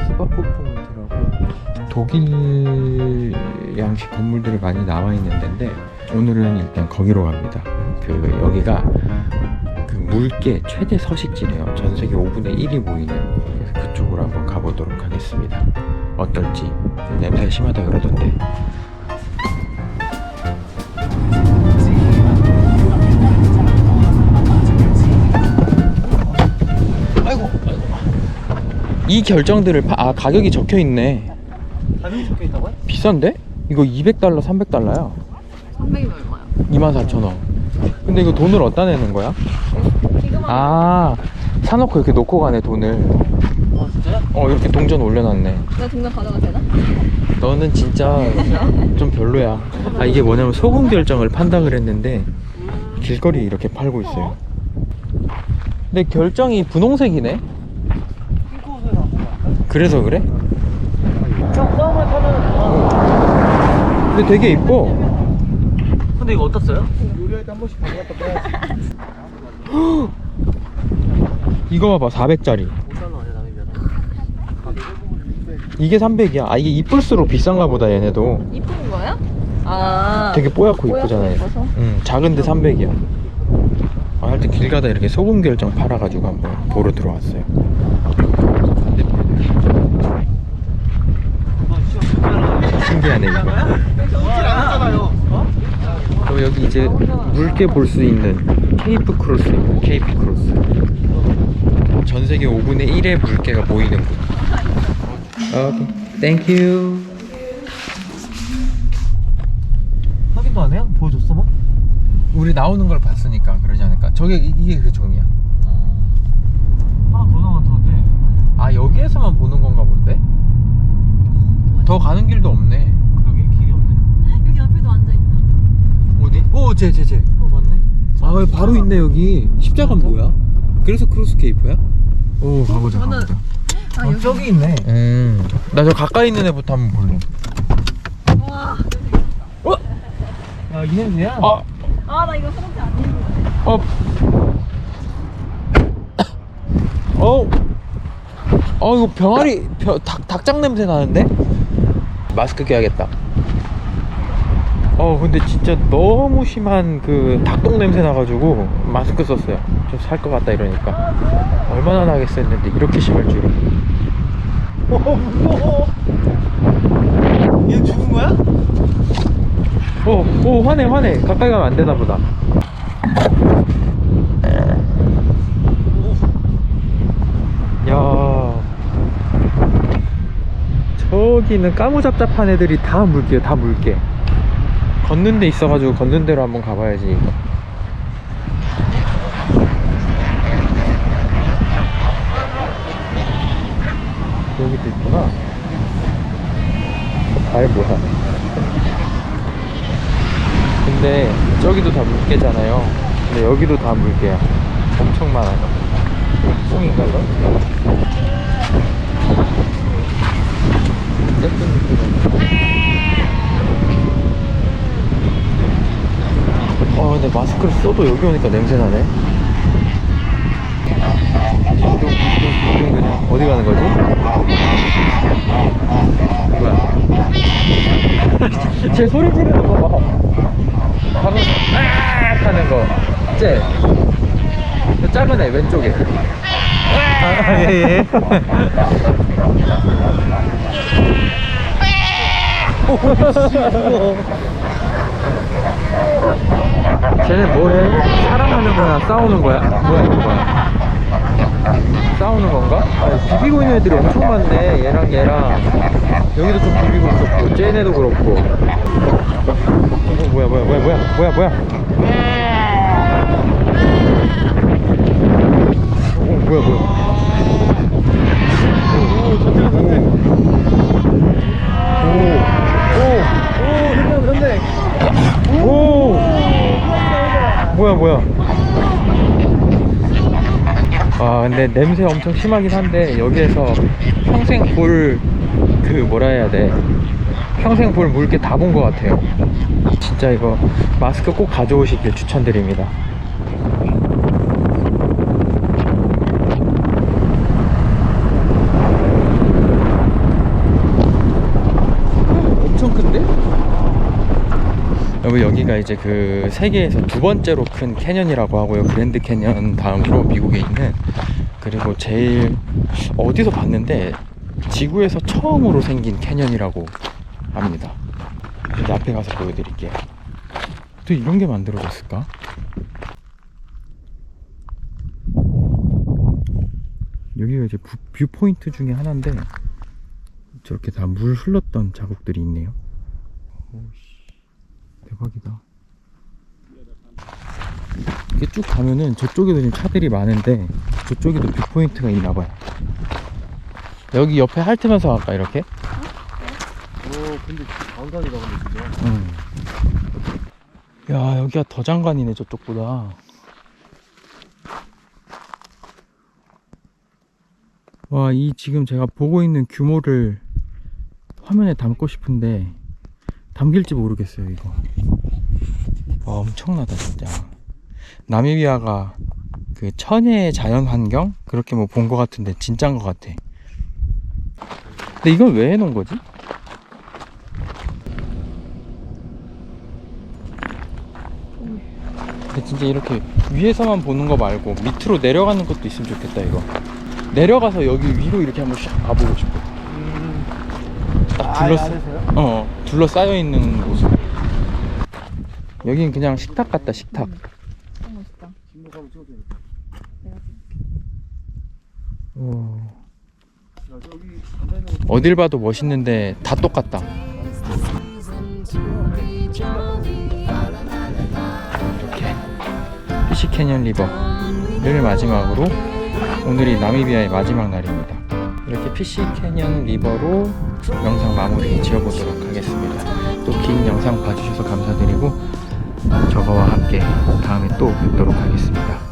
스파포트라고 독일 양식 건물들이 많이 나와 있는 데인데 오늘은 일단 거기로 갑니다. 여기가 물개 최대 서식지래요. 전 세계 5분의 1이 모이는. 그래서 그쪽으로 한번 가보도록 하겠습니다. 어떨지. 냄새가 심하다 그러던데. 아이고. 이 결정들을 가격이 적혀 있네. 가격이 적혀 있다고요? 비싼데? 이거 200달러, 300달러야. 300이면 얼마야? 24,000원. 근데 이거 돈을 어디다 내는 거야? 사놓고 이렇게 놓고 가네, 돈을. 아 진짜요? 이렇게 동전 올려놨네. 내가 동전 가져가도 되나? 너는 진짜 좀 별로야. 이게 뭐냐면 소금 결정을 판다 그랬는데 길거리에 이렇게 팔고 있어요. 근데 결정이 분홍색이네? 그래서 그래? 처음에 타면 근데 되게 이뻐. 근데 이거 어떻어요? 요리할 때 한 번씩 가져갔다 빼야지. 이거 봐봐, 400짜리. 5달러 아니야 남이면. 이게 300이야. 이게 이쁠수록 비싼가 보다, 얘네도. 이쁜 거야? 되게 뽀얗고 이쁘잖아. 이뻐서? 작은데 300이야. 하여튼 길 가다 이렇게 소금 결정 팔아가지고 한번 보러 들어왔어요. 신기하네 이거. 그리고 여기 이제 물개 볼 수 있는 케이프 크로스입니다. 케이프 크로스. 전 세계 5분의 1의 물개가 모이는 곳. 오케이, 땡큐. 확인도 안 해요? 보여줬어 뭐? 우리 나오는 걸 봤으니까 그러지 않을까? 이게 그 종이야. 건너 같았는데. 여기에서만 보는 건가 본데? 더 가는 길도 없네. 그러게 길이 없네. 여기 옆에도 앉아있다. 어디? 쟤. 맞네. 여기 바로 있네 여기. 십자가는 뭐야? 그래서 크로스 케이프야? 가보자. 여기. 저기 있네. 나 저 가까이 있는 애부터 한번 볼래. 와. 야, 이 냄새야? 나 이거 소금지 안 입는 이거 병아리, 닭장 냄새 나는데? 마스크 껴야겠다. 근데 진짜 너무 심한 닭똥 냄새 나가지고 마스크 썼어요. 좀 살 것 같다 이러니까. 얼마나 나겠어 했는데 이렇게 심할 줄은. 무서워. 얘 죽은 거야? 화내. 가까이 가면 안 되나 보다. 야, 저기는 까무잡잡한 애들이 다 물개야, 다 물개. 걷는 데 있어가지고 걷는 데로 한번 가봐야지 이거. 여기도 있구나. 발 뭐야? 근데 저기도 다 물개잖아요. 근데 여기도 다 물개야. 엄청 많아. 뽕인가 이거? 예쁜 느낌이야. 근데 마스크를 써도 여기 오니까 냄새나네. 어디 가는 거지? 뭐야? 쟤 소리 지르는 거 봐. 방금 하는 거. 쟤. 저 작은 애 왼쪽에. 예. 쟤네 뭐해? 사랑하는 거야? 싸우는 거야? 뭐야 이거 뭐야? 싸우는 건가? 비비고 있는 애들이 엄청 많네. 얘랑 여기도 좀 비비고 있었고 쟤네도 그렇고. 뭐야 뭐야? 뭐야? 근데 냄새 엄청 심하긴 한데 여기에서 평생 볼 뭐라 해야 돼? 평생 볼 물개 다 본 것 같아요. 진짜 이거 마스크 꼭 가져오시길 추천드립니다. 여기가 이제 그 세계에서 두 번째로 큰 캐년이라고 하고요. 그랜드 캐년 다음으로 미국에 있는, 그리고 제일 어디서 봤는데 지구에서 처음으로 생긴 캐년이라고 합니다. 이제 앞에 가서 보여드릴게요. 또 이런 게 만들어졌을까? 여기가 이제 뷰 포인트 중에 하나인데 저렇게 다 물 흘렀던 자국들이 있네요. 오씨, 대박이다. 이렇게 쭉 가면은 저쪽에도 지금 차들이 많은데 저쪽에도 뷰 포인트가 있나봐요. 여기 옆에 핥으면서 갈까 이렇게? 근데 장관이다 근데 진짜. 야, 여기가 더 장관이네 저쪽보다. 와, 이 지금 제가 보고 있는 규모를 화면에 담고 싶은데 담길지 모르겠어요 이거. 와, 엄청나다 진짜. 나미비아가 그 천혜의 자연환경? 그렇게 뭐 본 것 같은데 진짜인 것 같아. 근데 이건 왜 해놓은 거지? 근데 진짜 이렇게 위에서만 보는 거 말고 밑으로 내려가는 것도 있으면 좋겠다 이거. 내려가서 여기 위로 이렇게 한번 샥 가보고 싶어. 딱 둘러싸여 있는 곳으로. 여긴 그냥 식탁 같다, 식탁. 너무 멋있다. 진로 가면 찍어도 되겠다. 오. 야 저기 앉아있는 거 어딜 봐도 멋있는데 다 똑같다. 이렇게 피시 캐년 리버를 마지막으로, 오늘이 나미비아의 마지막 날입니다. 이렇게 피시 캐년 리버로 영상 마무리 지어보도록 하겠습니다. 또 긴 영상 봐주셔서 감사드리고 저거와 함께 다음에 또 뵙도록 하겠습니다.